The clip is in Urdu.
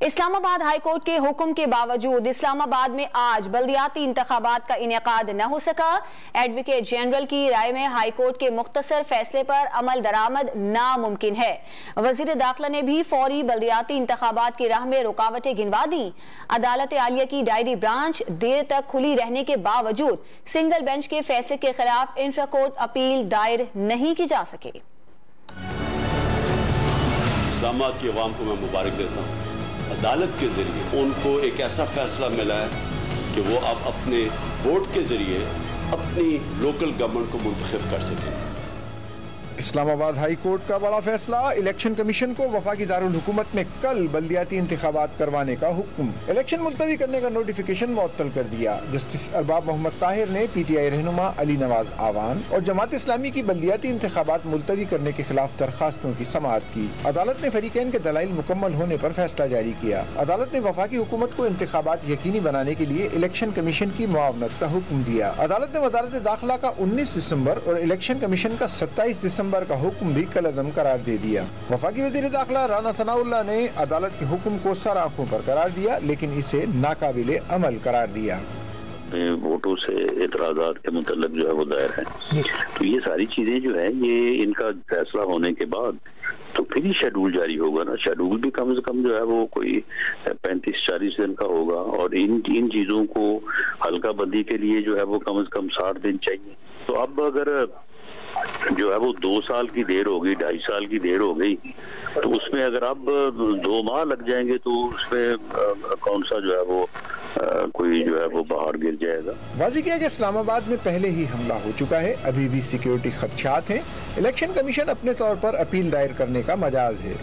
اسلام آباد ہائی کورٹ کے حکم کے باوجود اسلام آباد میں آج بلدیاتی انتخابات کا انعقاد نہ ہو سکا۔ ایڈوکیٹ جنرل کی رائے میں ہائی کورٹ کے مختصر فیصلے پر عمل درآمد ناممکن ہے۔ وزیر داخلہ نے بھی فوری بلدیاتی انتخابات کی راہ میں رکاوٹیں گنوا دیں۔ عدالت عالیہ کی ڈائری برانچ دیر تک کھلی رہنے کے باوجود سنگل بینچ کے فیصلے کے خلاف انٹرا کورٹ اپیل دائر نہیں کی جا سکے۔ اسلام آباد کی عوام کو میں مبارک دیتا ہوں۔ عدالت کے ذریعے ان کو ایک ایسا فیصلہ ملا ہے کہ وہ اب اپنے ووٹ کے ذریعے اپنی لوکل گورنمنٹ کو منتخب کر سکیں۔ اسلام آباد ہائی کورٹ کا بڑا فیصلہ، الیکشن کمیشن کو وفاقی دارالحکومت میں کل بلدیاتی انتخابات کروانے کا حکم۔ الیکشن ملتوی کرنے کا نوٹیفیکیشن معطل کر دیا۔ جسٹس ارباب محمد طاہر نے پی ٹی آئی رہنما علی نواز آوان اور جماعت اسلامی کی بلدیاتی انتخابات ملتوی کرنے کے خلاف درخواستوں کی سماعت کی۔ عدالت نے فریقین کے دلائل مکمل ہونے پر فیصلہ جاری کیا۔ عدالت نے وفاقی حکومت کو انتخابات یقینی بنانے کے لیے الیکشن کمیشن کی معاونت کا حکم دیا۔ عدالت نے وزارت داخلہ کا 19 دسمبر اور الیکشن کمیشن کا 27 دسمبر کا حکم بھی کالعدم قرار دے دیا۔ وفاقی وزیر داخلہ رانا ثناء اللہ نے عدالت کے حکم کو سر آنکھوں پر قرار دیا لیکن اسے ناقابل عمل قرار دیا۔ ووٹوں سے اعتراضات کے متعلق جو ہے وہ دائر ہے، تو یہ ساری چیزیں جو ہیں یہ ان کا فیصلہ ہونے کے بعد تو پھر ہی شیڈول جاری ہوگا نا۔ شیڈول بھی کم سے کم جو ہے وہ کوئی 35-40 دن کا ہوگا اور ان چیزوں کو حلقہ بندی کے لیے جو ہے وہ کم سے کم 60 دن چاہیے۔ تو اب اگر جو ہے وہ 2 سال کی دیر ہو گئی، 2.5 سال کی دیر ہو گئی، تو اس میں اگر اب 2 ماہ لگ جائیں گے تو اس میں کون سا جو ہے وہ کوئی جو ہے وہ باہر گر جائے گا۔ واضح کیا کہ اسلام آباد میں پہلے ہی حملہ ہو چکا ہے، ابھی بھی سیکیورٹی خدشات ہیں۔ الیکشن کمیشن اپنے طور پر اپیل دائر کرنے کا مجاز ہے۔